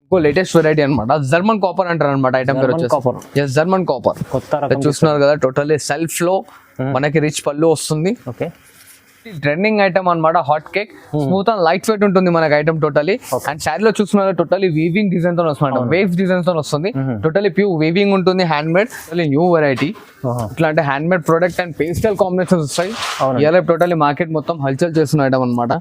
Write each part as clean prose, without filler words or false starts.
ఇంకో latest variety అనమాట, German copper అంటారు అనమాట. ఐటమ్ పేరు వచ్చేసి జర్మన్ కాపర్. చూస్తున్నారు కదా, టోటల్లీ సెల్ఫ్ లో మనకి రిచ్ పళ్ళు వస్తుంది. ఓకే, ట్రెండింగ్ ఐటమ్ అనమాట. Hot cake, smooth and light weight ఉంటుంది మనకి ఐటమ్ టోటలీ. అండ్ శారీలో చూస్తున్నారు టోటలీ వీవింగ్ డిజైన్ తో వస్తుంది, వేవ్స్ డిజైన్ తో వస్తుంది. టోటలీ ప్యూర్ వీవింగ్ ఉంటుంది, హ్యాండ్ మేడ్. న్యూ వెరైటీ ఇట్లా అంటే hand made product and pastel combinations వస్తాయి. ఇలా టోటలీ మార్కెట్ మొత్తం హల్చల్ చేస్తున్న ఐటమ్ అనమాట.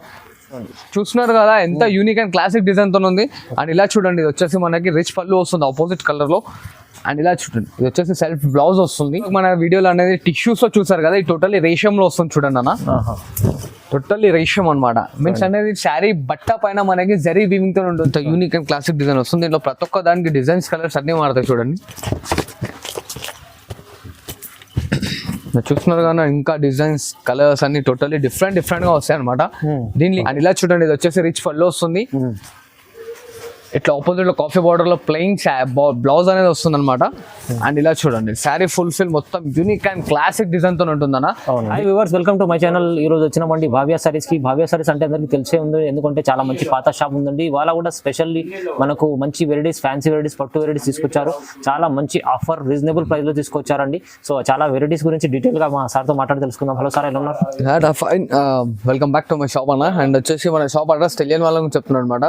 చూస్తున్నారు కదా ఎంత యూనిక్ అండ్ క్లాసిక్ డిజైన్ తో ఉంది. అండ్ ఇలా చూడండి, ఇది వచ్చేసి మనకి రిచ్ పళ్ళు వస్తుంది ఆపోజిట్ కలర్ లో. అండ్ ఇలా చూడండి, ఇది వచ్చేసి సెల్ఫ్ బ్లౌజ్ వస్తుంది. మన వీడియోలో అనేది టిష్యూస్ లో చూసారు కదా, ఇది టోటలీ రేషియం లో వస్తుంది చూడండి అన్న. టోటల్లీ రేషియం అనమాట. మీన్స్ అనేది శారీ బట్ట పైన మనకి జరీ వీవింగ్ తో ఉంటుంది. యూనిక్ అండ్ క్లాసిక్ డిజైన్ వస్తుంది. దీంట్లో ప్రతి ఒక్క దానికి డిజైన్స్ కలర్స్ అన్ని మారుతాయి చూడండి. చూస్తున్నారు కదా, ఇంకా డిజైన్స్ కలర్స్ అన్ని టోటల్లీ డిఫరెంట్ గా వస్తాయి అనమాట దీన్ని. అండ్ ఇలా చూడండి, ఇది వచ్చేసి రిచ్ పళ్ళు వస్తుంది. ఇట్లా ఆపోజిట్ లో కాఫీ బార్డర్ లో ప్లెయిన్ బ్లౌజ్ అనేది వస్తుంది అనమాట. అండ్ ఇలా చూడండి, శారీ ఫుల్ఫిల్ మొత్తం యూనిక్ అండ్ క్లాసిక్ డిజైన్ తో ఉంటుందన్న. High viewers, welcome to my channel. ఈ రోజు వచ్చినామండి భావ్య సారీస్ కి. భావ్య సారీస్ అంటే అందరికి తెలిసే ఉంది, ఎందుకంటే చాలా మంచి పాత షాప్ ఉందండి. ఇవాళ కూడా స్పెషల్లీ మనకు మంచి వెరైటీస్, ఫ్యాన్సీ వెరైటీస్, పట్టు వెరైటీస్ తీసుకొచ్చారు. చాలా మంచి ఆఫర్, రీజనబుల్ ప్రైస్ లో తీసుకొచ్చారండి. సో చాలా వెరైటీస్ గురించి డీటెయిల్ గా మా సార్ తో మాట్లాడి తెలుసుకుందాం. హలో సార్, ఎలా ఉన్నారు? Fine, welcome back to my shop అన్న. అండ్ వచ్చేసి మన షాప్ అడ్రస్ తెలియని వాళ్ళకి చెప్తున్నాను అనమాట.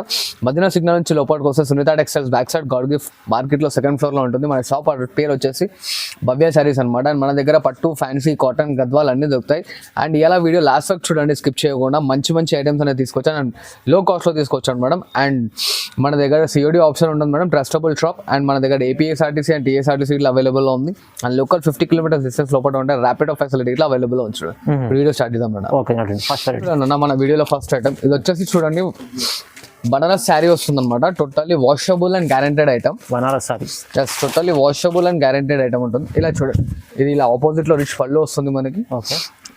మదీనా సిగ్నల్ నుంచి లోపలికి వస్తే Sunitha textiles back side God gift market లో సెకండ్ ఫ్లోర్ లో ఉంటుంది. మన షాప్ పేరు వచ్చేసి భవ్య సారీస్ అనమాట. అండ్ మన దగ్గర పట్టు, ఫ్యాన్సీ, కాటన్, గద్వాల్ అన్ని దొరుకుతాయి. అండ్ ఇలా వీడియో లాస్ట్ వరకు చూడండి, స్కిప్ చేయకుండా. మంచి మంచి ఐటమ్స్ అనేది తీసుకొచ్చాను అండ్ లో కాస్ట్ లో తీసుకొచ్చాను మేడం. అండ్ మన దగ్గర సిఓడి ఆప్షన్ ఉంటుంది మేడం, ట్రస్టబుల్ షాప్. అండ్ మన దగ్గర ఏపీఎస్ఆర్టీసీ అండ్ టీఎస్ఆర్టీసీ ఇట్లా అవైలబుల్ లో ఉంది. అండ్ లోకల్ 50 కిలోమీటర్స్ డిస్టెన్స్ లోపల ఉంటే ర్యాపిడ్ ఫెసిలిటీ ఇట్లా అవైలబుల్ ఉంది. వీడియో స్టార్ట్ చేద్దాం మేడం. మన వీడియోలో ఫస్ట్ ఐటమ్ ఇది వచ్చేసి చూడండి, బనారస్ శారీ వస్తుంది అనమాట. Totally washable and guaranteed item. Banaras sari totally washable and guaranteed item ఉంటుంది. ఇలా చూడండి, ఇది ఇలా ఆపోజిట్ లో రిచ్ పళ్ళు వస్తుంది మనకి.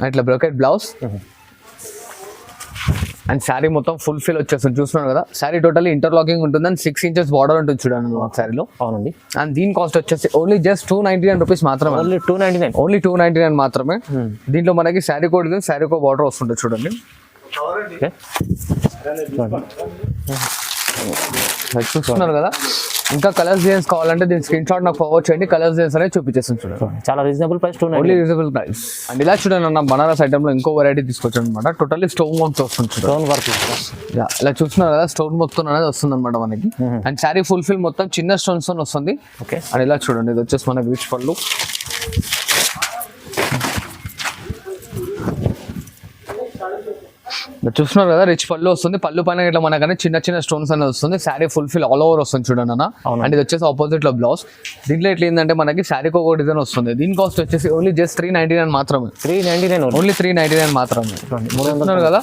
ఇట్లా బ్రోకెట్ బ్లౌజ్ అండ్ శారీ మొత్తం ఫుల్ ఫిల్ వచ్చేస్తుంది. చూస్తున్నాను కదా, శారీ టోటల్లీ ఇంటర్లాకింగ్ ఉంటుంది అండ్ 6 inches బార్డర్ ఉంటుంది చూడండి శారీలో. అవునండి. అండ్ దీని కాస్ట్ వచ్చేసి ఓన్లీ జస్ట్ 299 రూపీస్ మాత్రమే. ఓన్లీ 299 మాత్రమే. దీంట్లో మనకి శారీ కోడ్ ఉంది, శారీ కో బార్డర్ వస్తుంది చూడండి. చూస్తున్నారు కదా, ఇంకా కలర్స్ డిజైన్స్ కావాలంటే దీని స్క్రీన్ షాట్ నాకు ఫార్వర్డ్ చేయండి. కలర్స్ డిజైన్స్ అనేది చూపించేస్తాను చూడండి. చాలా reasonable price, only reasonable price. And ఇలా చూడండి అన్న, బనారస్ ఐటమ్ లో ఇంకో వెరైటీ తీసుకొచ్చాను అనమాట. టోటల్లీ స్టోన్ వర్క్ వస్తుంది, స్టోన్ వర్క్. ఇలా చూస్తున్నారు కదా, స్టోన్ మొత్తం అనేది వస్తుంది అనమాట మనకి. అండ్ శారీ ఫుల్ఫిల్ మొత్తం చిన్న స్టోన్స్ తో వస్తుంది. అండ్ ఇలా చూడండి, ఇది వచ్చేసి మనకి రిచ్ పళ్ళు. చూస్తున్నారు కదా, రిచ్ పళ్ళు వస్తుంది. పళ్ళు పైన ఇట్లా మనకనే చిన్న చిన్న స్టోన్స్ అనేది వస్తుంది. శారీ ఫుల్ఫిల్ ఆల్ ఓవర్ వస్తుంది చూడండి అన్న. అండ్ ఇది వచ్చేసి ఆపోజిట్ లో బ్లౌజ్. దీంట్లో ఇట్లా ఏంటంటే మనకి శారీకి ఒక డిజైన్ వస్తుంది. దీని కాస్ట్ వచ్చేసి ఓన్లీ జస్ట్ 399 మాత్రమే. 399 ఓన్లీ 399 మాత్రమే. చూస్తున్నారు కదా,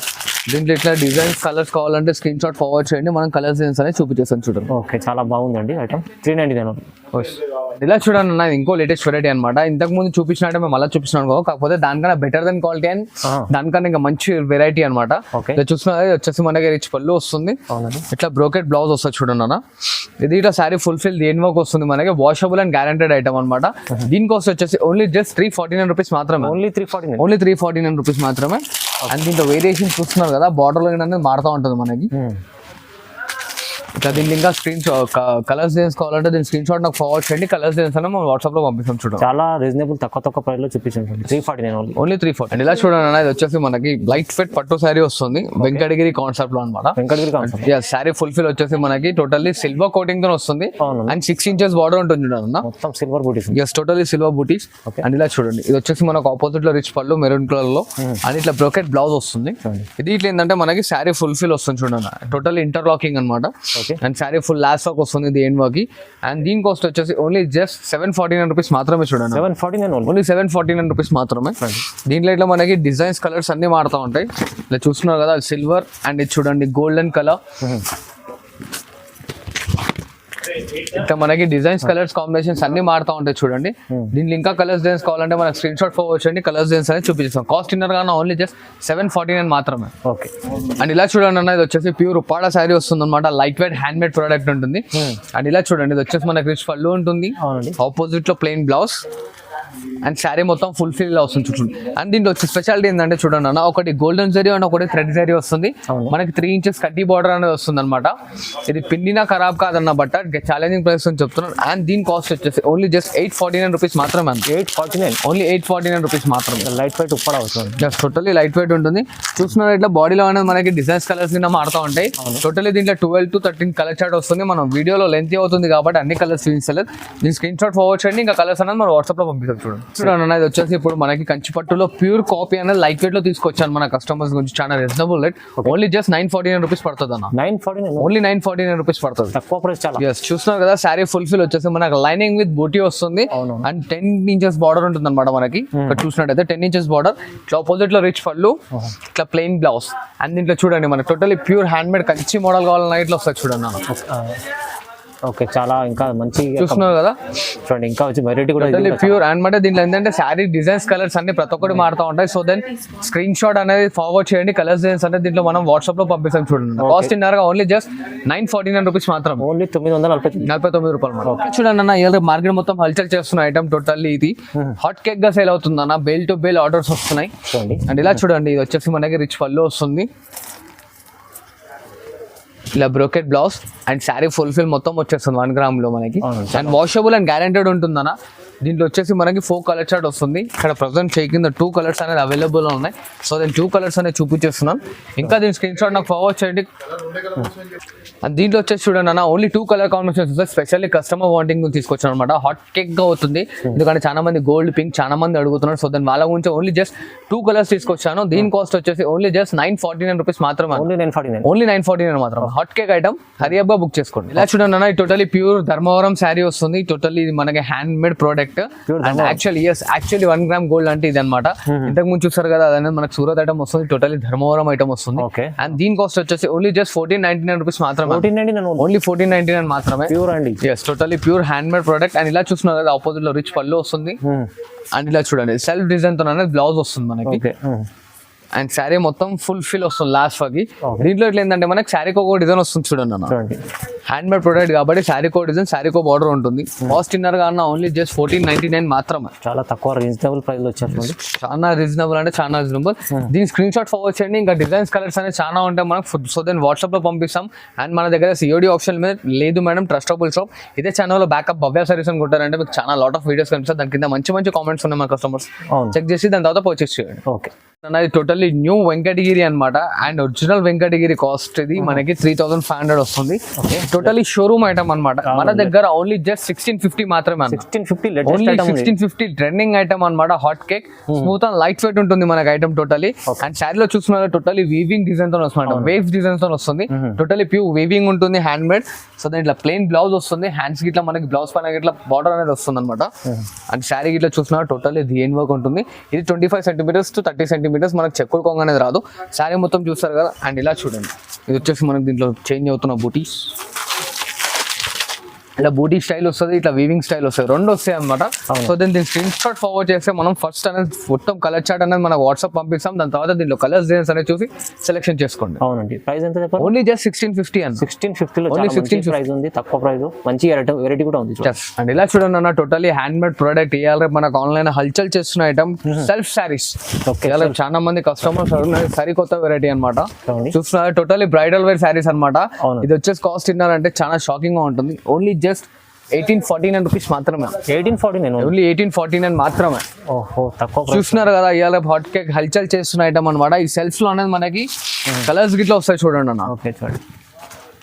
దీంట్లో ఇట్లా డిజైన్స్ కలర్స్ కావాలంటే స్క్రీన్ షాట్ ఫార్వర్డ్ చేయండి, మనం కలర్స్ డిజైన్స్ అనేది చూపించేస్తాం చూడండి. ఓకే, చాలా బాగుందండి ఐటమ్. 399. ఇలా చూడండి అన్న, ఇంకో లేటెస్ట్ వెరైటీ అనమాట. ఇంతకు ముందు చూపించినట్టే మేము మళ్ళీ చూపించినాం, కాకపోతే దానికన్నా బెటర్ దెన్ క్వాలిటీ అండ్ దానికన్నా ఇంకా మంచి వెరైటీ అనమాట. చూస్తున్నా, వచ్చేసి మనకి రిచ్ పళ్ళు వస్తుంది. ఇట్లా బ్రోకెట్ బ్లౌజ్ వస్తుంది చూడండి అన్న. ఇది ఇట్లా శారీ ఫుల్ఫిల్ దేని వర్క్ వస్తుంది మనకి. వాషబుల్ అండ్ గ్యారెంటెడ్ ఐటమ్ అనమాట. దీని కాస్ట్ వచ్చేసి ఓన్లీ జస్ట్ 349 రూపీస్ మాత్రమే. ఓన్లీ 349 రూపీస్ మాత్రమే. అండ్ దీంట్లో వేరియేషన్ చూస్తున్నారు కదా, బార్డర్ లో అనేది మారుతూ ఉంటుంది మనకి. ఇట్లా దీనికి ఇంకా కలర్స్ డిజైన్స్ కావాలంటే దీని స్క్రీన్ షాట్ నాకు ఫార్వర్డ్ చేయండి. కలర్స్ డిజైన్స్ అన్న మనం వాట్సాప్ లో పంపిస్తాం చూడండి. చాలా రీజనబుల్, తక్కువ ప్రైస్ లో చూపించండి. 349 ఓన్లీ 340. అండ్ ఇలా చూడండి అన్న, ఇది వచ్చేసి మనకి లైట్ ఫిట్ పట్టు శారీ వస్తుంది, వెంకటగిరి కాన్సెప్ట్ లో అనమాట. వెంకటగిరి కాన్సెప్ట్. శారీ ఫుల్ఫిల్ వచ్చేసి మనకి టోటల్లీ సిల్వర్ కోటింగ్ తో వస్తుంది. అండ్ 6 inches బార్డర్ ఉంటుంది చూడండి అన్న, మొత్తం silver booties. Totally silver booties. And ఇలా చూడండి, ఇది వచ్చేసి మనకు ఆపోజిట్ లో రిచ్ పళ్ళు మెరూన్ కలర్ లో. అండ్ ఇట్లా బ్రోకెట్ బ్లౌజ్ వస్తుంది. ఇది ఇట్లా ఏంటంటే మనకి శారీ ఫుల్ఫిల్ వస్తుంది చూడండి, టోటల్లీ ఇంటర్లాకింగ్ అనమాట. And sari full last work వస్తుంది ఇది ఎండ్ వర్క్. అండ్ దీని కాస్ట్ వచ్చేసి ఓన్లీ జస్ట్ 749 రూపీస్ మాత్రమే చూడండి. 749 ఓన్లీ 749 రూపీస్ మాత్రమే. దీంట్లో ఇట్లా మనకి డిజైన్స్ కలర్స్ అన్ని మారుతూ ఉంటాయి. ఇలా చూస్తున్నారు కదా, సిల్వర్ అండ్ ఇది చూడండి గోల్డెన్ కలర్. ఇట్లా మనకి డిజైన్స్ కలర్స్ కాంబినేషన్స్ అన్ని మారుతూ ఉంటాయి చూడండి. దీంట్లో ఇంకా కలర్స్ డిజైన్స్ కావాలంటే మనకి స్క్రీన్ షాట్ ఫార్వర్డ్ చేయండి, కలర్స్ డిజైన్స్ అనేది చూపిస్తాం. కాస్ట్ ఇన్నర్ గానే ఓన్లీ జస్ట్ 749 మాత్రమే. ఓకే. అండ్ ఇలా చూడండి అన్న, ఇది వచ్చేసి ప్యూర్ ఉప్పాడ శారీ వస్తుంది అనమాట. Light weight hand made product ఉంటుంది. అండ్ ఇలా చూడండి, ఇది వచ్చేసి మనకి రిచ్ పళ్ళు ఉంటుంది, ఆపోజిట్ లో ప్లెయిన్ బ్లౌజ్. అండ్ శారీ మొత్తం ఫుల్ ఫిల్ ఇలా వస్తుంది చూడండి. అండ్ దీంట్లో వచ్చే స్పెషాలిటీ ఏంటంటే చూడండి అన్న, ఒకటి గోల్డెన్ జరీ అండ్ ఒకటి థ్రెడ్ జరీ వస్తుంది. మనకి 3 inches కడ్డీ బార్డర్ అనేది వస్తుంది అనమాట. ఇది పిండినా ఖరాబ్ కాదన్న బట్ట ఛాలెంజింగ్ ప్రైస్ అని చెప్తున్నాను. అండ్ దీని కాస్ట్ వచ్చేసి ఓన్లీ జస్ట్ 849 రూపీస్ మాత్రమే. 849 ఓన్లీ 849 రూపీస్ మాత్రమే. లైట్ వెయిట్ ఉప్పడ అవుతుంది. జస్ట్ టోటల్లీ లైట్ వెయిట్ ఉంటుంది. చూస్తున్నారు ఇట్లా బాడీలో అనేది మనకి డిజైన్స్ కలర్స్ కింద మారుతూ ఉంటాయి. టోటల్లీ దీంట్లో 12 to 13 కలర్ చార్ట్ వస్తుంది. మనం వీడియోలో లెంత్ అవుతుంది కాబట్టి అన్ని కలర్స్ చూపించలేదు. దీని స్క్రీన్ షాట్ ఫార్వర్డ్ చేయండి, ఇంకా కలర్స్ అనేది మనం వాట్సాప్ లో పంపిస్తాం. చూడండి అన్న, ఇది వచ్చేసి ఇప్పుడు మనకి కంచిపట్టులో ప్యూర్ కాపీ అనేది లైట్ వెయిట్ లో తీసుకొచ్చాను మన కస్టమర్స్ గురించి. చాలా reasonable rate. Only just 949 rupees పడుతుంది అన్న. 949 ఓన్లీ 949 రూపీస్ పడుతుంది. తక్కువ ప్రైస్ చాలా. ఎస్, చూస్తున్నారు కదా శారీ ఫుల్ ఫిల్ వచ్చేసి మనకి లైనింగ్ విత్ బూటీ వస్తుంది. అండ్ 10 inches బార్డర్ ఉంటుంది అనమాట మనకి. ఇక్కడ చూసినట్టయితే 10 inches బార్డర్, ఇట్లా ఆపోజిట్ లో రిచ్ పళ్ళు, ఇట్లా ప్లెయిన్ బ్లౌజ్. అండ్ దీంట్లో చూడండి మనకి totally pure hand made Kanchi model కావాలన్నా ఇట్లా వస్తుంది చూడండి అన్న. ఓకే, చాలా ఇంకా మంచి చూస్తున్నారు కదా చూడండి. ఇంకా వచ్చి వెరైటీ కూడా ప్యూర్ అనమాట. దీంట్లో ఏంటంటే శారీ డిజైన్స్ కలర్స్ అన్ని ప్రతి ఒక్కటి మారుతూ ఉంటాయి. సో దెన్ స్క్రీన్ షాట్ అనేది ఫార్వర్డ్ చేయండి. కలర్స్ డిజైన్స్ అనేది దీంట్లో మనం వాట్సాప్ లో పంపిస్తాం చూడండి. కాస్ట్ ఇన్నర్గా ఓన్లీ జస్ట్ 949 రూపీస్ మాత్రం. ఓన్లీ 949 రూపాయలు. చూడండి అన్న, ఇవాళ మార్కెట్ మొత్తం హల్చల్ చేస్తున్న ఐటమ్ టోటల్లీ ఇది హాట్ కేక్ గా సేల్ అవుతుంది అన్న. బేల్ టు బేల్ ఆర్డర్స్ వస్తున్నాయి. అండ్ ఇలా చూడండి, ఇది వచ్చేసి మనకి రిచ్ పళ్ళు వస్తుంది, ఇలా brocade blouse and sari full fill మొత్తం వచ్చేస్తుంది 1 gram లో మనకి. అండ్ వాషబుల్ అండ్ గ్యారెంటెడ్ ఉంటుందన్న. దీంట్లో వచ్చేసి మనకి 4 కలర్ చార్ట్ వస్తుంది. ఇక్కడ ప్రజెంట్ చేయి కింద 2 కలర్స్ అనేది అవైలబుల్ ఉన్నాయి. సో నేను 2 కలర్స్ అనేది చూపించేస్తున్నాను. ఇంకా దీని స్క్రీన్ షాట్ నాకు ఫార్వర్డ్ చేయండి. అండ్ దీంట్లో వచ్చేసి చూడండి అన్న, ఓన్లీ 2 కలర్ కాంబినేషన్స్ వస్తాయి. స్పెషల్లీ కస్టమర్ వాంటింగ్ తీసుకొచ్చాను అనమాట. హాట్ కేక్ గా అవుతుంది, ఎందుకంటే చాలా మంది గోల్డ్ పింక్ చాలా మంది అడుగుతున్నారు. సో దాని వాళ్ళ గురించి ఓన్లీ జస్ట్ 2 కలర్స్ తీసుకొచ్చాను. దీని కాస్ట్ వచ్చేసి ఓన్లీ జస్ట్ 949 రూపీస్ మాత్రమే. ఓన్లీ 949 మాత్రం. హాట్ కేక్ ఐటమ్ హరియబ్ గా బుక్ చేసుకోండి. ఇలా చూడండి అన్న, టోటలీ ప్యూర్ ధర్మవరం శారీ వస్తుంది. టోటల్లీ ఇది మనకి hand made product. And actually 1 gram gold అంటే ఇది అనమాట. ఇంతకు ముందు చూస్తారు కదా, అదనేది మనకి సూరత్ ఐటమ్ వస్తుంది. టోటలీ ధర్మవరం ఐటమ్ వస్తుంది. అండ్ దీని కాస్ట్ వచ్చేసి ఓన్లీ జస్ట్ 1499 రూపీస్ మాత్రమే. ఓన్లీ 1499 మాత్రమే. ప్యూర్ అండి. Yes, totally pure hand made product. And ఇలా చూస్తున్నారు కదా, ఆపోజిట్ లో రిచ్ పళ్ళు వస్తుంది. అండ్ ఇలా చూడండి సెల్ఫ్ డిజైన్ తో అనేది బ్లౌజ్ వస్తుంది మనకి. అండ్ శారీ మొత్తం ఫుల్ ఫిల్ వస్తుంది లాస్ట్ వరకు. దీంట్లో ఇట్లా ఏంటంటే మనకి శారీకి ఒక డిజైన్ వస్తుంది చూడండి అన్న. హ్యాండ్ మేడ్ ప్రొడక్ట్ కాబట్టి శారీకో డిజైన్, శారీకో బార్డర్ ఉంటుంది. కాస్ట్ ఇన్నర్ గా అన్న ఓన్లీ జస్ట్ 1499 మాత్రమే. చాలా తక్కువ రీజనబుల్ ప్రైస్ లో వచ్చారు. చాలా రీజనబుల్ అంటే చాలా రీజనబుల్. దీని స్క్రీన్ షాట్ ఫార్వర్డ్ చేయండి. ఇంకా డిజైన్స్ కలర్స్ అనేది చాలా ఉంటాయి మనకు. సో దెన్ వాట్సాప్ లో పంపిస్తాం. అండ్ మన దగ్గర COD ఆప్షన్ మీద లేదు మేడం, ట్రస్టబుల్ షాప్. ఇదే ఛానల్ లో బ్యాకప్ భవ్య సారీస్ అని కొట్టారంటే మీకు చాలా లాట్ ఆఫ్ వీడియోస్ కనిపిస్తాయి. దాని కింద మంచి మంచి కామెంట్స్ ఉన్నాయి మన కస్టమర్స్. చెక్ చేసి దాని తర్వాత పర్చేస్ చేయండి. ఓకే, అది టోటల్లీ న్యూ వెంకటగిరి అనమాట. అండ్ ఒరిజినల్ వెంకటగిరి కాస్ట్ ఇది మనకి 3500 వస్తుంది. టోటలీ షోరూమ్ ఐటమ్ అనమాట. మన దగ్గర ఓన్లీ జస్ట్ 1650 మాత్రమే. 1650 ట్రెండింగ్ ఐటమ్ అనమాట. Hot cake smooth and light weight ఉంటుంది మనకి ఐటమ్ టోటలీ. అండ్ శారీలో చూసుకున్న టోటలీ వీవింగ్ డిజైన్ తో వస్తుంది, వేవ్స్ డిజైన్ తో వస్తుంది. టోటలీ ప్యూర్ వీవింగ్ ఉంటుంది, హ్యాండ్ మేడ్. సో దాని ఇట్లా ప్లెయిన్ బ్లౌజ్ వస్తుంది. హ్యాండ్స్ గిట్లా మనకి బ్లౌజ్ పైన ఇట్లా బార్డర్ అనేది వస్తుంది అనమాట. అండ్ శారీ గిట్లా చూసిన టోటలీ డిజైన్ వర్క్ ఉంటుంది. ఇది 25 centimeters to 30 centimeters మనకు చెక్కుడు కొంగ అనేది రాదు. శారీ మొత్తం చూస్తారు కదా. అండ్ ఇలా చూడండి, ఇది వచ్చేసి మనకి దీంట్లో చేంజ్ అవుతున్న బూటీస్. ఇలా బూటీ స్టైల్ వస్తుంది, ఇట్లా వీవింగ్ స్టైల్ వస్తుంది, రెండు వస్తాయి అనమాట. సో దీని స్క్రీన్ షాట్ ఫార్వర్డ్ చేస్తే మనం ఫస్ట్ అనేది మొత్తం కలర్ చార్ట్ అనేది మనకు వాట్సాప్ పంపిస్తాం. దాని తర్వాత దీంట్లో కలర్స్ డిజైన్స్ అనేది చూసి సెలెక్షన్ చేసుకోండి. అవునండి, ప్రైస్ ఎంత చెప్పారు? ఓన్లీ జస్ట్ 1650 అని. 1650 లో ఓన్లీ 16 ప్రైస్ ఉంది, తక్కువ ప్రైస్, మంచి వెరైటీ కూడా ఉంది. అండ్ ఇలా చూడండి అన్న, టోటలీ హ్యాండ్ మేడ్ ప్రోడక్ట్. ఇవాళ మనకు ఆన్లైన్ హల్చల్ చేస్తున్న ఐటమ్ సెల్ఫ్ సారీస్. చాలా మంది కస్టమర్స్ సరికొత్త వెరైటీ అనమాట. చూస్తున్నారు టోటలీ బ్రైడల్ వేర్ సారీస్ అనమాట. ఇది వచ్చేసి కాస్ట్ ఇన్నారంటే చాలా షాకింగ్ గా ఉంటుంది. ఓన్లీ జస్ట్ 1849 రూపీస్ మాత్రమే. 1849 ఓన్లీ 1849 మాత్రమే. ఓహో, తక్కువ. చూస్తున్నారు కదా, ఇవాళ హాట్ కేక్ హల్చల్ చేస్తున్న ఐటమ్ అనమాట. ఈ సెల్ఫ్ లో అనేది మనకి కలర్స్ గిట్లా వస్తాయి చూడండి అన్న. ఓకే, చూడండి,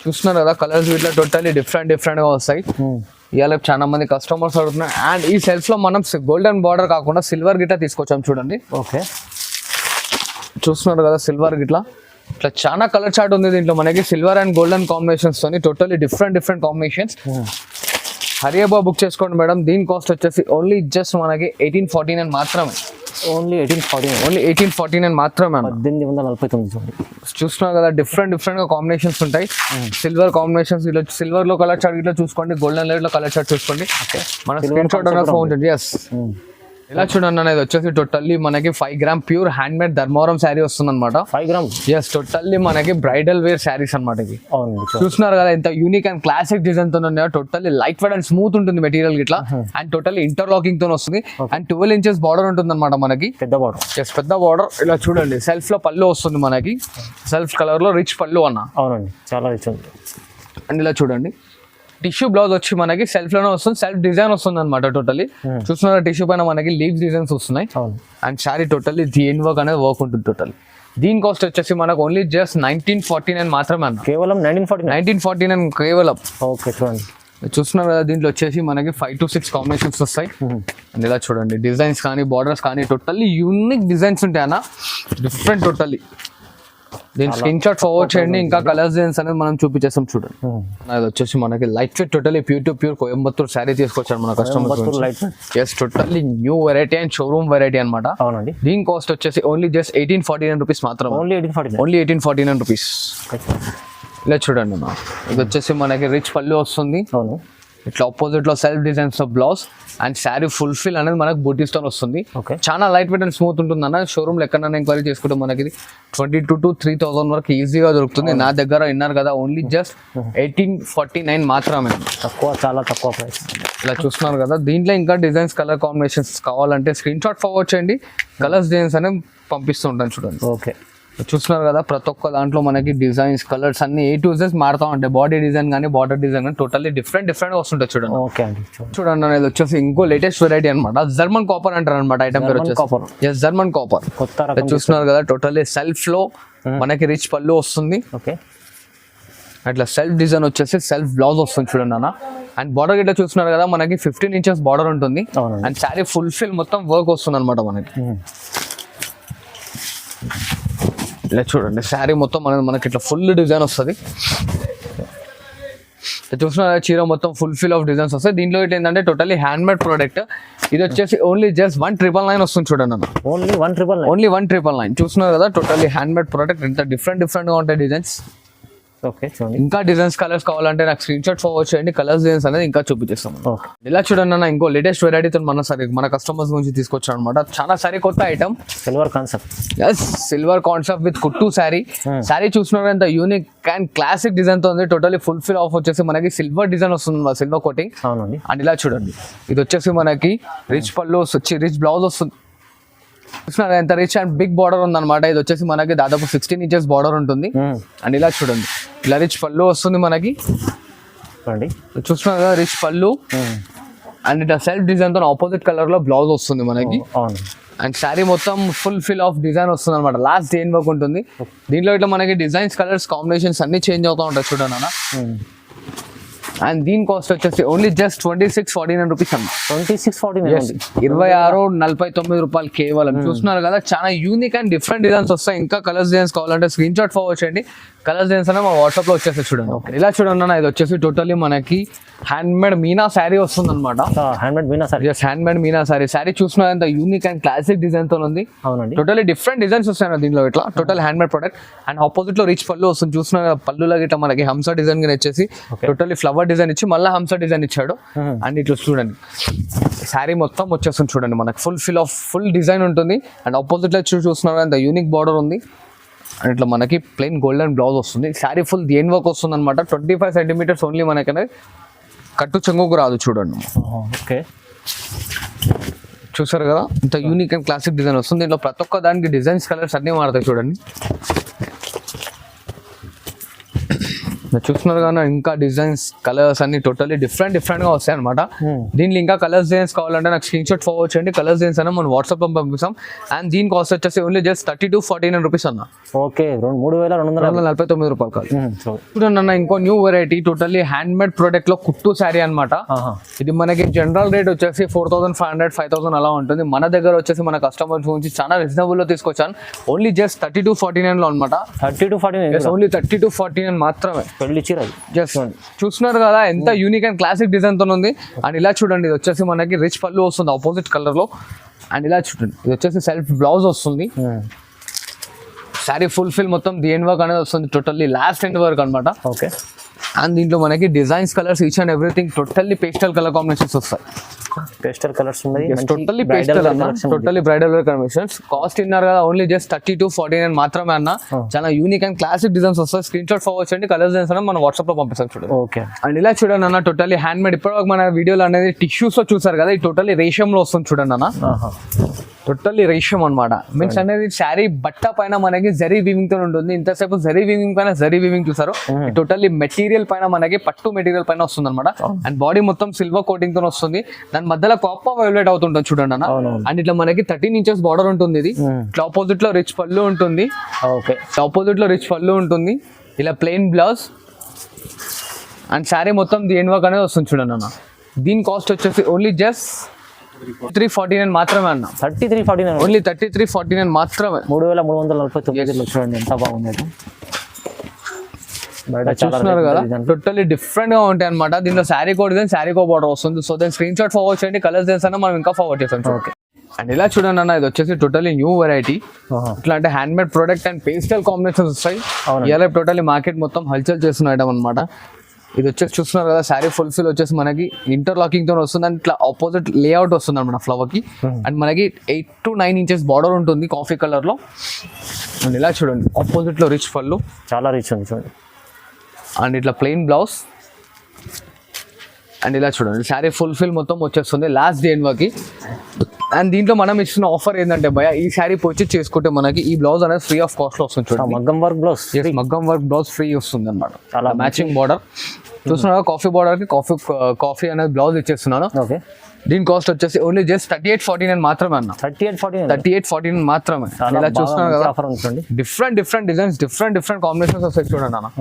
చూస్తున్నారు కదా, కలర్స్ గిట్లా టోటలీ డిఫరెంట్ గా వస్తాయి. ఇవాళ చాలా మంది కస్టమర్స్ అడుగుతున్నారు. అండ్ ఈ సెల్ఫ్ లో మనం గోల్డెన్ బార్డర్ కాకుండా సిల్వర్ గిట్లా తీసుకొచ్చాం చూడండి. ఓకే, చూస్తున్నారు కదా, సిల్వర్ గిట్లా ఇట్లా చాలా కలర్ చార్ట్ ఉంది దీంట్లో మనకి. సిల్వర్ అండ్ గోల్డెన్ కాంబినేషన్స్ తోని టోటలీ డిఫరెంట్ కాంబినేషన్స్. హరియబా బుక్ చేసుకోండి మేడం. దీని కాస్ట్ వచ్చేసి ఓన్లీ జస్ట్ మనకి 1849 మాత్రమే. ఓన్లీ 1849 మాత్రమే. 1849. చూస్తున్నారు కదా, డిఫరెంట్ గా కాంబినేషన్స్ ఉంటాయి. సిల్వర్ కాంబినేషన్స్, ఇలా సిల్వర్ లో కలర్ చార్ట్ ఇట్లా చూసుకోండి, గోల్డెన్ లైట్ లో కలర్ చార్ట్ చూసుకోండి. మన స్క్రీన్ షాట్ ఫోన్. ఎస్, ఇలా చూడండి అన్న, ఇది వచ్చేసి టోటల్లీ మనకి 5 gram pure hand made Dharmavaram sari వస్తుంది అనమాట. 5 గ్రామ్ ఎస్, టోటల్లీ మనకి బ్రైడల్ వేర్ శారీస్ అనమాట ఇది. అవునండి. చూస్తున్నారు కదా ఎంత యూనిక్ అండ్ క్లాసిక్ డిజైన్ తో ఉన్నాయో. Totally light weight and smooth ఉంటుంది మెటీరియల్ ఇట్లా. అండ్ టోటల్లీ ఇంటర్లాకింగ్ తో వస్తుంది. అండ్ 12 ఇంచెస్ బార్డర్ ఉంటుంది అనమాట మనకి. పెద్ద బార్డర్. ఎస్, పెద్ద బార్డర్. ఇలా చూడండి, సెల్ఫ్ లో పళ్ళు వస్తుంది మనకి. సెల్ఫ్ కలర్ లో రిచ్ పళ్ళు అన్న. అవునండి, చాలా రిచ్ ఉంది. అండ్ ఇలా చూడండి, టిష్యూ బ్లౌజ్ వచ్చి మనకి సెల్ఫ్ లోనే వస్తుంది. సెల్ఫ్ డిజైన్ వస్తుంది అనమాట. టోటల్లీ చూస్తున్నారు టిష్యూ పైన మనకి లీవ్ డిజైన్స్ వస్తున్నాయి. అండ్ శారీ టోటల్లీ దీని వర్క్ అనేది వర్క్ ఉంటుంది. టోటల్ దీని కాస్ట్ వచ్చేసి మనకు ఓన్లీ జస్ట్ 1949 మాత్రమే అన్న. కేవలం 1949 కేవలం. ఓకే, చూడండి చూస్తున్నారు కదా, దీంట్లో వచ్చేసి మనకి 5 to 6 కాంబినేషన్స్ వస్తాయి. అండ్ ఇలా చూడండి, డిజైన్స్ కానీ బార్డర్స్ కానీ టోటల్లీ యూనిక్ డిజైన్స్ ఉంటాయి అన్న. Different totally. దీని స్క్రీన్ షాట్ ఫార్వర్డ్ చేయండి. ఇంకా కలర్స్ డిజైన్స్ అనేది మనం చూపించేస్తాం చూడండి. అది వచ్చేసి మనకి light weight totally pure to pure Coimbatore sari తీసుకొచ్చారు మన customer. Yes, totally new variety and showroom variety అనమాట. అవునండి. దీని కాస్ట్ వచ్చేసి ఓన్లీ జస్ట్ 1849 రూపీస్ మాత్రం. Only 1849 rupees. ఇలా చూడండి అన్న, ఇది వచ్చేసి మనకి రిచ్ పళ్ళు వస్తుంది. అవును. ఇట్లా ఆపోజిట్ లో సెల్ఫ్ డిజైన్స్ తో బ్లౌజ్ అండ్ శారీ ఫుల్ఫిల్ అనేది మనకు బూటీ స్టోన్ వస్తుంది. చాలా లైట్ వెయిట్ అండ్ స్మూత్ ఉంటుంది అన్న. షోరూమ్ లో ఎక్కడైనా ఎంక్వైరీ చేసుకుంటే మనకి 22,000 to 3,000 వరకు ఈజీగా దొరుకుతుంది. నా దగ్గర విన్నారు కదా, ఓన్లీ జస్ట్ 1849 మాత్రమే. తక్కువ, చాలా తక్కువ ప్రైస్. ఇలా చూస్తున్నారు కదా, దీంట్లో ఇంకా డిజైన్స్ కలర్ కాంబినేషన్స్ కావాలంటే స్క్రీన్ షాట్ ఫార్వర్డ్ చేయండి. కలర్స్ డిజైన్స్ అనేవి పంపిస్తూ ఉంటాను చూడండి. ఓకే, చూస్తున్నారు కదా, ప్రతి ఒక్క దాంట్లో మనకి డిజైన్స్ కలర్స్ అన్ని A to Z మారుతా ఉంటాయి. బాడీ డిజైన్ కానీ బార్డర్ డిజైన్ కానీ టోటల్లీ డిఫరెంట్ గా వస్తుంటాయి చూడండి. ఓకే అండి, చూడండి అనేది వచ్చేసి ఇంకో లేటెస్ట్ వెరైటీ అనమాట. జర్మన్ కాపర్ అంటారు అనమాట. ఐటమ్ పేరు వచ్చేసి జర్మన్ కాపర్. చూస్తున్నారు కదా, టోటల్లీ సెల్ఫ్ లో మనకి రిచ్ పళ్ళు వస్తుంది. ఓకే, అట్లా సెల్ఫ్ డిజైన్ వచ్చేసి సెల్ఫ్ బ్లౌజ్ వస్తుంది చూడండి అన్న. అండ్ బార్డర్ గిట్లా చూస్తున్నారు కదా, మనకి 15 ఇంచెస్ బార్డర్ ఉంటుంది. అండ్ శారీ ఫుల్ఫిల్ మొత్తం వర్క్ వస్తుంది అనమాట మనకి. ఇలా చూడండి, శారీ మొత్తం మనకి ఇట్లా ఫుల్ డిజైన్ వస్తుంది. చూసిన చీర మొత్తం ఫుల్ఫిల్ ఆఫ్ డిజైన్స్ వస్తాయి. దీంట్లో ఏంటంటే టోటల్లీ హ్యాండ్ మేడ్ ప్రోడక్ట్. ఇది వచ్చేసి ఓన్లీ జస్ట్ 1999 వస్తుంది చూడండి అన్న. ఓన్లీ 1999. చూస్తున్నారు కదా, టోటల్లీ హ్యాండ్ మేడ్ ప్రోడక్ట్. ఇంత డిఫరెంట్ గా ఉంటాయి డిజైన్స్. ఓకే, చూడండి. ఇంకా డిజైన్స్ కలర్స్ కావాలంటే నాకు స్క్రీన్ షాట్ ఫార్వర్డ్ చేయండి. కలర్స్ డిజైన్స్ అనేది ఇంకా చూపించేస్తాం. ఇలా చూడండి అన్న, ఇంకో లేటెస్ట్ వెరైటీతో మన కస్టమర్స్ గురించి తీసుకొచ్చాను అనమాట. చాలా సారీ కొత్త item, silver concept. Silver concept with కుట్టు శారీ. శారీ చూస్తున్నారు ఎంత యూనిక్ అండ్ క్లాసిక్ డిజైన్ తో ఉంది. టోటలీ ఫుల్ఫిల్ ఆఫ్ వచ్చేసి మనకి సిల్వర్ డిజైన్ వస్తుంది, సిల్వర్ కోటింగ్. అవునండి. అండ్ ఇలా చూడండి, ఇది వచ్చేసి మనకి రిచ్ పళ్ళు వచ్చి రిచ్ బ్లౌజ్ వస్తుంది. చూస్తున్నారు ఎంత రిచ్ అండ్ బిగ్ బార్డర్ ఉంది అనమాట. ఇది వచ్చేసి మనకి దాదాపు 16 ఇంచెస్ బార్డర్ ఉంటుంది. అండ్ ఇలా చూడండి, ఇలా రిచ్ పళ్ళు వస్తుంది మనకి. చూస్తున్నారు కదా, రిచ్ పళ్ళు అండ్ ఇట్లా సెల్ఫ్ డిజైన్ తో ఆపోజిట్ కలర్ లో బ్లౌజ్ వస్తుంది మనకి. అండ్ శారీ మొత్తం ఫుల్ఫిల్ ఆఫ్ డిజైన్ వస్తుంది అనమాట. లాస్ట్ దేని వర్క్ ఉంటుంది. దీంట్లో ఇట్లా మనకి డిజైన్స్ కలర్స్ కాంబినేషన్స్ అన్ని చేంజ్ అవుతూ ఉంటాయి చూడండి అన్న. అండ్ దీని కాస్ట్ వచ్చేసి ఓన్లీ జస్ట్ 2649 రూపీస్ అన్న. 2649 రూపాయలు కేవలం. చూస్తున్నారు కదా, చాలా యూనిక్ అండ్ డిఫరెంట్ డిజైన్స్ వస్తాయి. ఇంకా కలర్స్ డిజైన్స్ కావాలంటే స్క్రీన్ షాట్ ఫార్వర్డ్ చేయండి. కలర్స్ డిజైన్స్ అనే మా వాట్సాప్ లో వచ్చేసి చూడండి. ఇలా చూడండి అన్న, ఇది వచ్చేసి టోటల్లీ మనకి హ్యాండ్ మేడ్ మీనా శారీ వస్తుంది అనమాట. Hand made Meena sari. శారీ చూస్తున్నారు ఎంత యూనిక్ అండ్ క్లాసిక్ డిజైన్ తో ఉంది. టోటలీ డిఫరెంట్ డిజైన్స్ వస్తాయి దీంట్లో. ఇట్లా total hand made product. And opposite లో రిచ్ పళ్ళు వస్తుంది. చూస్తున్నారు పళ్ళులో ఇట్లా మనకి హంస డిజైన్ గా వచ్చేసి టోటలీ ఫ్లవర్ డిజైన్ ఇచ్చి మళ్ళీ హంస డిజైన్ ఇచ్చాడు. అండ్ ఇట్లా చూడండి, శారీ మొత్తం వచ్చేస్తుంది చూడండి మనకి ఫుల్ డిజైన్ ఉంటుంది. అండ్ ఆపోజిట్ లో చూస్తున్నారు అంత యూనిక్ బార్డర్ ఉంది. అండ్ ఇట్లా మనకి ప్లెయిన్ గోల్డెన్ బ్లౌజ్ వస్తుంది. శారీ ఫుల్ దేని వర్క్ వస్తుంది అనమాట. 25 సెంటీమీటర్స్ ఓన్లీ మనకి అనేది. కట్టు చెంగుకు రాదు చూడండి. ఓకే, చూసారు కదా, ఇంత యూనిక్ అండ్ క్లాసిక్ డిజైన్ వస్తుంది. దీంట్లో ప్రతి ఒక్క దానికి డిజైన్స్ కలర్స్ అన్నీ మారుతాయి చూడండి. చూస్తున్నారు కదా, ఇంకా డిజైన్స్ కలర్స్ అన్ని టోటల్లీ డిఫరెంట్ గా వస్తాయి అనమాట. దీంట్లో ఇంకా కలర్స్ డిజైన్స్ కావాలంటే నాకు స్క్రీన్ షాట్ ఫార్వర్డ్ చేయండి. కలర్స్ డిజైన్స్ అన్న మనం వాట్సాప్ లో పంపిస్తాం. అండ్ దీని కాస్ట్ వచ్చేసి ఓన్లీ జస్ట్ 3249 రూపీస్ అన్న. ఓకే, 3249 రూపాయలు కాదు. చూడండి అన్న, ఇంకో new variety totally hand made product లో కుట్టు శారీ అనమాట. ఇది మనకి జనరల్ రేట్ వచ్చేసి 4500 5000 అలా ఉంటుంది. మన దగ్గర వచ్చేసి మన కస్టమర్స్ గురించి చాలా రీజనబుల్ లో తీసుకొచ్చాను. ఓన్లీ జస్ట్ 3249 లో అనమాట. 3249 ఓన్లీ 3249 మాత్రమే. జస్ట్ చూస్తున్నారు కదా, ఎంత యూనిక్ అండ్ క్లాసిక్ డిజైన్ తో ఉంది. అండ్ ఇలా చూడండి, ఇది వచ్చేసి మనకి రిచ్ పళ్ళు వస్తుంది ఆపోజిట్ కలర్ లో. అండ్ ఇలా చూడండి, ఇది వచ్చేసి సెల్ఫ్ బ్లౌజ్ వస్తుంది. శారీ ఫుల్ఫిల్ మొత్తం దేని వర్క్ అనేది వస్తుంది. టోటల్లీ లాస్ట్ ఎండ్ వర్క్ అనమాట. ఓకే, అండ్ దీంట్లో మనకి designs colours each and everything totally pastel colour combinations వస్తాయి. పేస్టల్ కలర్స్ ఉన్నాయి, టోటల్లీ పేస్టల్ అన్న, totally bridal wear combinations. Cost ఇన్నారు కదా ఓన్లీ జస్ట్ 3249 మాత్రమే అన్న. చాలా యూనిక్ అండ్ క్లాసిక్ డిజైన్స్ వస్తాయి. స్క్రీన్ షాట్ ఫార్వర్డ్ చేయండి, కలర్స్ డిజైన్స్ అని మనం వాట్సాప్ లో పంపిస్తాం చూడండి. ఓకే. అండ్ ఇలా చూడండి అన్న, టోటల్లీ హ్యాండ్ మేడ్. ఇప్పటివరకు మన వీడియోలో అనేది టిష్యూస్ లో చూసారు కదా, ఈ టోటల్లీ రేషియం లో వస్తుంది చూడండి అన్న. టోటల్లీ రేషియం అనమాట. మీన్స్ అనేది శారీ బట్ట పైన మనకి జరీ వీవింగ్ తో ఉంటుంది. ఇంతసేపు జరీ వీవింగ్ పైన జరీ వీవింగ్ చూసారు, టోటల్లీ మెటీరియల్ పైన మనకి పట్టు మెటీరియల్ పైన వస్తుంది అనమాట. అండ్ బాడీ మొత్తం సిల్వర్ కోటింగ్ తో వస్తుంది. దాని మధ్యలో కాపర్ వైలెట్ అవుతుంటుంది చూడండి అన్న. అండ్ ఇట్లా మనకి 13 ఇంచెస్ బార్డర్ ఉంటుంది. ఇది ఇట్లా ఆపోజిట్ లో రిచ్ పళ్ళు ఉంటుంది. ఓకే, ఆపోజిట్ లో రిచ్ పళ్ళు ఉంటుంది. ఇలా ప్లెయిన్ బ్లౌజ్ అండ్ శారీ మొత్తం దీని వర్క్ అనేది వస్తుంది చూడండి అన్న. దీని కాస్ట్ వచ్చేసి ఓన్లీ జస్ట్ 349 మాత్రమే అన్న. 3349, ఓన్లీ 3349 మాత్రమే. 3349 చూడండి ఎంత బాగుంది. చూస్తున్నారు కదా, టోటల్లీ డిఫరెంట్ గా ఉంటాయి అనమాట. దీనిలో శారీ కోడ్ డిజైన్, శారీ కో బార్డర్ వస్తుంది. సో దాని స్క్రీన్ షాట్ ఫార్వర్డ్ చేయండి, కలర్స్ డిజైన్స్ అన్న మనం ఇంకా ఫార్వర్డ్ చేస్తాం. ఓకే. అండ్ ఇలా చూడండి అన్న, ఇది వచ్చేసి టోటల్లీ న్యూ వెరైటీ. ఇట్లా అంటే hand made product and pastel combinations వస్తాయి. ఇలా టోటల్లీ మార్కెట్ మొత్తం హల్చల్ చేస్తున్న ఐటమ్ అనమాట. ఇది వచ్చేసి చూస్తున్నారు కదా, శారీ ఫుల్ ఫిల్ వచ్చేసి మనకి ఇంటర్లాకింగ్ తో వస్తుంది. అండ్ ఇట్లా ఆపోజిట్ లేఅవుట్ వస్తుంది అనమాట ఫ్లవర్ కి. అండ్ మనకి 8 to 9 ఇంచెస్ బార్డర్ ఉంటుంది కాఫీ కలర్ లో. అండ్ ఇలా చూడండి, ఆపోజిట్ లో రిచ్ పళ్ళు, చాలా రిచ్ ఉంది చూడండి. అండ్ ఇట్లా ప్లెయిన్ బ్లౌజ్. అండ్ ఇలా చూడండి, శారీ ఫుల్ ఫిల్ మొత్తం వచ్చేస్తుంది లాస్ట్ డే కి. అండ్ దీంట్లో మనం ఇచ్చిన ఆఫర్ ఏంటంటే భయ, ఈ శారీ పర్చేజ్ చేసుకుంటే మనకి ఈ బ్లౌజ్ అనేది ఫ్రీ ఆఫ్ కాస్ట్ లో వస్తుంది చూడండి. మగ్గం వర్క్ బ్లౌజ్, మగ్గం వర్క్ బ్లౌజ్ ఫ్రీ వస్తుంది అనమాట. చాలా మ్యాచింగ్ బార్డర్ చూస్తున్నా, కాఫీ బార్డర్ కి కాఫీ అనేది బ్లౌజ్ ఇచ్చేస్తున్నాను. ఓకే. దీని కాస్ట్ వచ్చేసి ఓన్లీ జస్ట్ 3849 మాత్రమే అన్న. 3849 మాత్రమే. ఇలా చూస్తున్నారు కదా, డిఫరెంట్ డిజైన్స్, డిఫరెంట్ కాంబినేషన్స్ వస్తాయి చూడండి అన్న.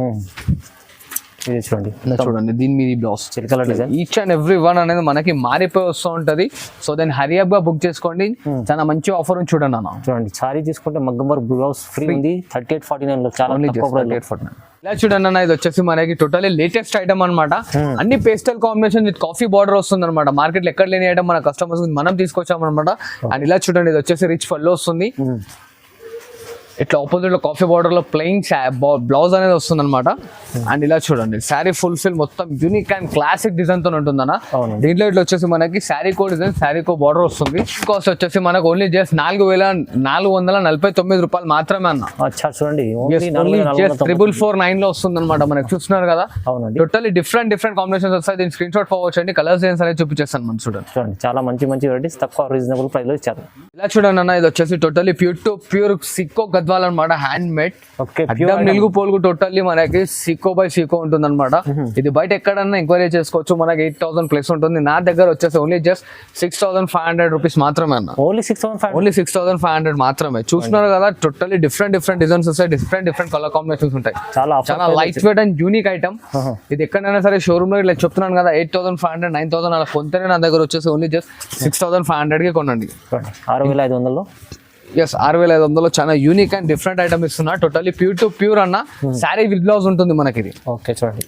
ఇది చూడండి, చూడండి దీని మీద blouse Chilakala design. Each and every one అనేది మనకి మారిపోయి వస్తూ ఉంటది. సో దాన్ని హరియప్ గా బుక్ చేసుకోండి, చాలా మంచి ఆఫర్ ఉంది చూడండి అన్న. చూడండి, సారీ తీసుకుంటే మగ్గం వర్క్ బ్లౌజ్ ఫ్రీ ఉంది 3849 లో. చాలా 3849. ఇలా చూడండి అన్న, ఇది వచ్చేసి మనకి టోటలీ లేటెస్ట్ ఐటమ్ అనమాట. అన్ని pastel combination with coffee border వస్తుంది అనమాట. మార్కెట్ లో ఎక్కడ లేని ఐటమ్ మన కస్టమర్స్ మనం తీసుకొచ్చాం అనమాట. అండ్ ఇలా చూడండి, ఇది వచ్చేసి రిచ్ పళ్ళు వస్తుంది. ఇట్లా ఆపోజిట్ లో కాఫీ బార్డర్ లో ప్లెయిన్ బ్లౌజ్ అనేది వస్తుంది అనమాట. అండ్ ఇలా చూడండి, శారీ ఫుల్ ఫిల్ మొత్తం యూనిక్ అండ్ క్లాసిక్ డిజైన్ తో ఉంటుందన్న. దీంట్లో ఇట్లా వచ్చేసి మనకి శారీ కో డిజైన్, శారీ కో బార్డర్ వస్తుంది. కాస్ట్ వచ్చేసి మనకు ఓన్లీ జస్ట్ 4449 రూపాయలు మాత్రమే అన్న. చూడండి, 4449 లో వస్తుంది అనమాట. మనకి చూస్తున్నారు కదా, టోటల్లీ డిఫరెంట్ కాంబినేషన్స్ వస్తాయి. దీని స్క్రీన్ షాట్ ఫార్వర్డ్ చేయండి, కలర్స్ డిజైన్స్ అనేది చూపించేస్తాను మనం. చూడండి, చాలా మంచి వెరైటీస్ తక్కువ రీజనబుల్ ప్రైస్ లో ఇచ్చారు. ఇలా చూడండి అన్న, ఇది వచ్చేసి టోటల్లీ ప్యూర్ సిక్కో గద్వాల్ అనమాట, హ్యాండ్ మేడ్. నిలుగు పోలుగు టోటల్లీ మనకి సికో బై సికో ఉంటుంది అనమాట. ఇది బయట ఎక్కడన్నా ఎంక్వైరీ చేసుకోవచ్చు. మనకి 8000 ప్లస్ ఉంటుంది. నా దగ్గర వచ్చేసి ఓన్లీ జస్ట్ 6500 రూపీస్ మాత్రమే అన్న. ఓన్లీ 6500 మాత్రమే. చూస్తున్నారు కదా, టోటల్లీ డిఫరెంట్ డిజైన్స్ వస్తాయి, డిఫరెంట్ కలర్ కాంబినేషన్స్ ఉంటాయి. చాలా light weight and unique item. ఇది ఎక్కడైనా సరే షోరూమ్ లో ఇలా చెప్తున్నాను కదా, 8500 9000 అలా కొంతనే నా దగ్గర వచ్చేసి ఓన్లీ జస్ట్ 6500 కి కొనండి. 6500. ఎస్, 6500 చాలా యూనిక్ అండ్ డిఫరెంట్ ఐటమ్ ఇస్తున్నా. టోటల్లీ ప్యూర్ అన్న. శారీ విత్ బ్లౌజ్ ఉంటుంది మనకి. ఇది ఓకే, చూడండి,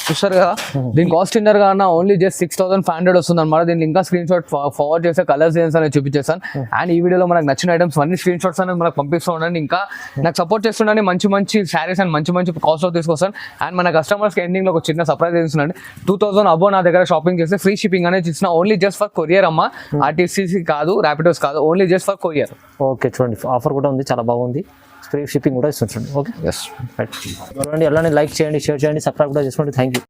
చూస్తారు కదా. దీని కాస్ట్ ఇన్నర్ గా అన్న ఓన్లీ జస్ట్ 6500 వస్తుంది అనమాట. దీన్ని ఇంకా స్క్రీన్ షాట్ ఫార్వర్డ్ చేస్తే కలర్స్ డిజైన్స్ అనేది చూపించేస్తాను. అండ్ ఈ వీడియోలో మనకు నచ్చిన ఐటమ్స్ అన్ని స్క్రీన్ షాట్స్ అనేది మనకు పంపిస్తూ ఉండండి. ఇంకా నాకు సపోర్ట్ చేస్తుండండి, మంచి శారీస్ అండ్ మంచి కాస్ట్ లో తీసుకొస్తాను. అండ్ మన కస్టమర్స్ కి ఎండింగ్ లో ఒక చిన్న సర్ప్రైజ్ ఇస్తున్నాండి. 2000 అబో నా దగ్గర షాపింగ్ చేస్తే ఫ్రీ షిప్పింగ్ అనేది ఇచ్చిన. ఓన్లీ జస్ట్ ఫర్ కొరియర్ అమ్మ, ఆర్టీసీ కాదు, ర్యాపిడోస్ కాదు, only just for courier. Okay, చూడండి, ఆఫర్ కూడా ఉంది, చాలా బాగుంది. ఫ్రీ షిప్పింగ్ కూడా ఇస్తుంది. ఓకే, ఎస్, చూడండి, అలానే లైక్ చేయండి, షేర్ చేయండి, సబ్స్క్రైబ్ కూడా చేసుకోండి. Thank you.